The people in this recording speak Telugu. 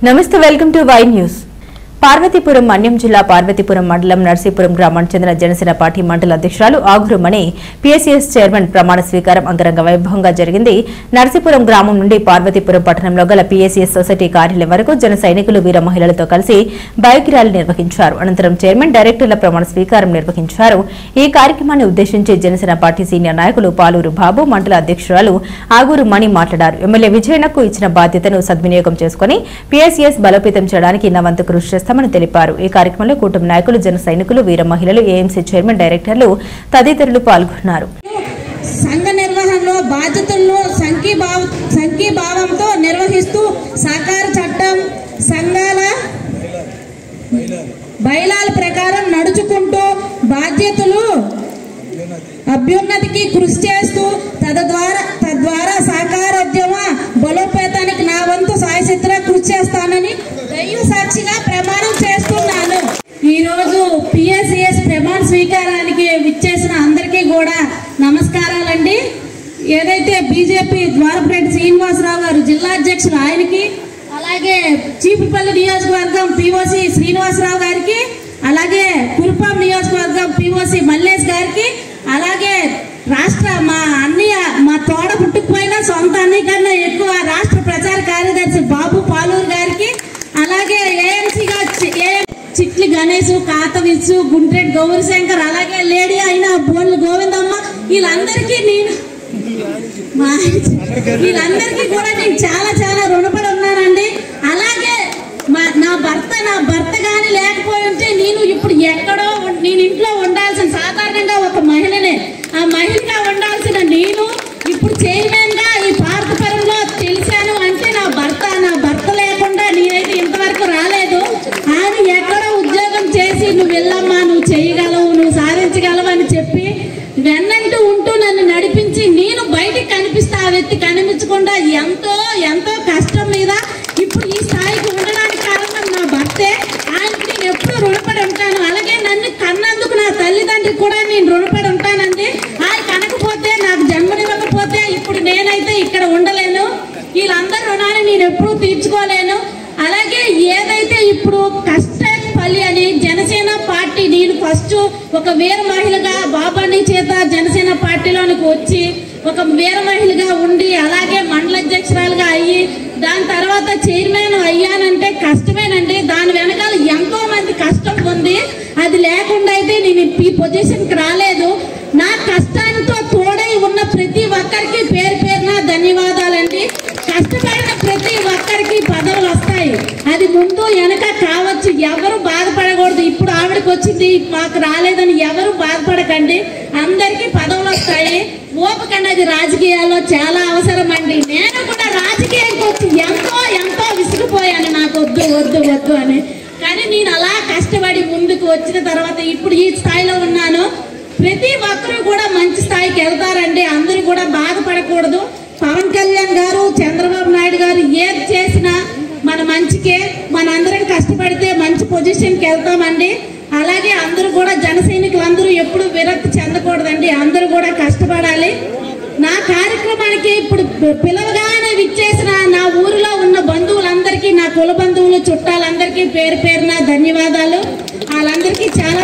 నమస్తే welcome to Y news. Parvathipuram Manyam జిల్లా పార్వతీపురం మండలం నర్సీపురం గ్రామానికి చెందిన జనసేన పార్టీ మండల అధ్యక్షురాలు ఆగురు మణి పీఎస్సీఎస్ చైర్మన్ ప్రమాణ స్వీకారం అంగరంగ వైభవంగా జరిగింది. నర్సీపురం గ్రామం నుండి పార్వతీపురం పట్టణంలో గల పీఎస్సీఎస్ సొసైటీ కార్యాలయం వరకు జన సైనికులు వీర మహిళలతో కలిసి బైక్ ర్యాలీ నిర్వహించారు. అనంతరం చైర్మన్ డైరెక్టర్ల ప్రమాణ స్వీకారం నిర్వహించారు. ఈ కార్యక్రమాన్ని ఉద్దేశించి జనసేన పార్టీ సీనియర్ నాయకులు పాలూరు బాబు, మండల అధ్యక్షురాలు ఆగురు మణి మాట్లాడారు. ఎమ్మెల్యే విజయనకు ఇచ్చిన బాధ్యతను సద్వినియోగం చేసుకుని పీఎస్సీఎస్ బలోపేతం చేయడానికి నా వంతు కృషి చేస్తామని తెలిపారు. ఈ కార్యక్రమంలో కూటమి నాయకులు, జన సైనికులు, వీర మహిళలు, ఏఎంసీ చైర్మన్, డైరెక్టర్లు తదితరులు పాల్గొన్నారు. సంఘ నిర్వహణలో బాధ్యతలను సంఘీభావంతో నిర్వహిస్తూ సహకార చట్టం, సంఘాల బైలాల ప్రకారం నడుచుకుంటూ బాధ్యతలు అభ్యున్నతికి కృషి చేస్తూ తద్వారా సహకారోద్యమ బలోపేతానికి నా వంతు సాయశక్తిగా కృషి చేస్తానని దైవ సాక్షిగా ప్రమాణం చేస్తున్నాను. ఈరోజు పిఎస్సిఎస్ ప్రమాణ స్వీకారానికి విచ్చేసిన అందరికీ కూడా నమస్కారాలండి. ఏదైతే బీజేపీ ద్వారపురెడ్డి శ్రీనివాసరావు గారు జిల్లా అధ్యక్షులు ఆయనకి, అలాగే చీపుపల్లి నియోజకవర్గం పిఓసి శ్రీనివాసరావు గారికి, అలాగే కురుపాం నియోజకవర్గం పిఓసి మల్లేష్ గారికి, అలాగే రాష్ట్ర మా అన్నయ్య, మా తోడ పుట్టుకుపోయినా సొంత అన్నయ్య కన్నా ఎక్కువ రాష్ట్ర ప్రచార కార్యదర్శి బాబు పాలూరు గారికి, అలాగే ఏఎంసీగా చిట్లి గణేష్, కాతవిచ్చు, గుంట్రెడ్డి గౌరీశంకర్, అలాగే లేడీ అయిన బోన్లు గోవిందమ్మ, వీళ్ళందరికీ కూడా నేను చాలా చాలా రుణపడి ఉన్నానండి. అలాగే నా భర్త గాని లేకపోయి ఉంటే నేను ఇప్పుడు ఎక్కడో నేను ఇంట్లో ఉండాల్సిన, సాధారణంగా ఒక మహిళనే, ఆ మహిళగా ఉండాల్సిన నేను ఇప్పుడు చైర్మన్ గా ఈ పార్వతీపురంలో తెలిసాను అంటే నా భర్త లేకుండా నేనైతే ఇంతవరకు రాలేదు. ఆయన ఎక్కడో ఉద్యోగం చేసి నువ్వు వెళ్ళమ్మా, నువ్వు చేయగలవు, నువ్వు సాధించగలవు అని చెప్పి వెన్నంటూ ఉంటూ నన్ను నడిపించి నేను బయటికి కనిపిస్తే ఆ వ్యక్తి కనిపించకుండా ఎంతో కష్టం మీద ఇప్పుడు ఈ స్థాయికి ఉండడానికి కారణం నా భర్తే. ఆయనకి నేను ఎప్పుడు రుణపడి ఉంటాను. అలాగే నన్ను కన్నందుకు నా తల్లిదండ్రికి కూడా నేను రుణపడి ఉంటానండి. ఆయన కనకపోతే, నాకు జన్మనివ్వకపోతే ఇప్పుడు నేనైతే ఇక్కడ ఉండలేను. వీళ్ళందరి రుణాన్ని నేను ఎప్పుడూ తీర్చుకోలేను. అలాగే ఏదైతే ఇప్పుడు కష్టపల్లి అని జనసేన పార్టీ, నేను ఫస్ట్ ఒక వీర మహిళగా బాబాని చేత జనసేన పార్టీలోనికి వచ్చి ఒక వీర మహిళగా ఉండి, అలాగే మండల అధ్యక్షురాలుగా అయ్యి, దాని తర్వాత చైర్మన్ అయ్యానంటే కష్టమేనండి. దాని వెనకాల ఎంతో మంది కష్టం ఉంది. అది లేకుండా అయితే నేను ఈ పొజిషన్కి రాలేదు. నా కష్టానితో తోడై ఉన్న ప్రతి ఒక్కరికి పేరున ధన్యవాదాలండి. కష్టపడిన ప్రతి ఒక్కరికి పదవులు వస్తాయి. అది ముందు వెనక కావచ్చు, ఎవరు బాధపడకూడదు. ఇప్పుడు ఆవిడకి వచ్చింది, మాకు రాలేదని ఎవరు బాధపడకండి. అందరికీ పదవులు వస్తాయి. ఓపికండి, అది రాజకీయాల్లో చాలా అవసరం అండి. నేను కూడా రాజకీయానికి వచ్చి ఎంతో విసిగిపోయాను, నాకు వద్దు అని. కానీ నేను అలా కష్టపడి ముందుకు వచ్చిన తర్వాత ఇప్పుడు ఈ స్థాయిలో ఉన్నాను. ప్రతి ఒక్కరు కూడా మంచి స్థాయికి వెళ్తారండి. అందరూ కూడా బాధపడకూడదు. పవన్ కళ్యాణ్ గారు, చంద్రబాబు నాయుడు గారు ఏది చేసినా మన మంచికే. మనందరం కష్టపడితే మంచి పొజిషన్కి వెళ్తామండి. అలాగే అందరూ కూడా జన సైనికులందరూ ఎప్పుడు విరక్తి చెందకూడదండి. అందరూ కూడా కష్టపడాలి. నా కార్యక్రమానికి ఇప్పుడు పిలవగానే విచ్చేసిన నా ఊరిలో ఉన్న బంధువులందరికీ, నా కుల బంధువులు, చుట్టాలందరికీ పేరున ధన్యవాదాలు. వాళ్ళందరికీ చాలా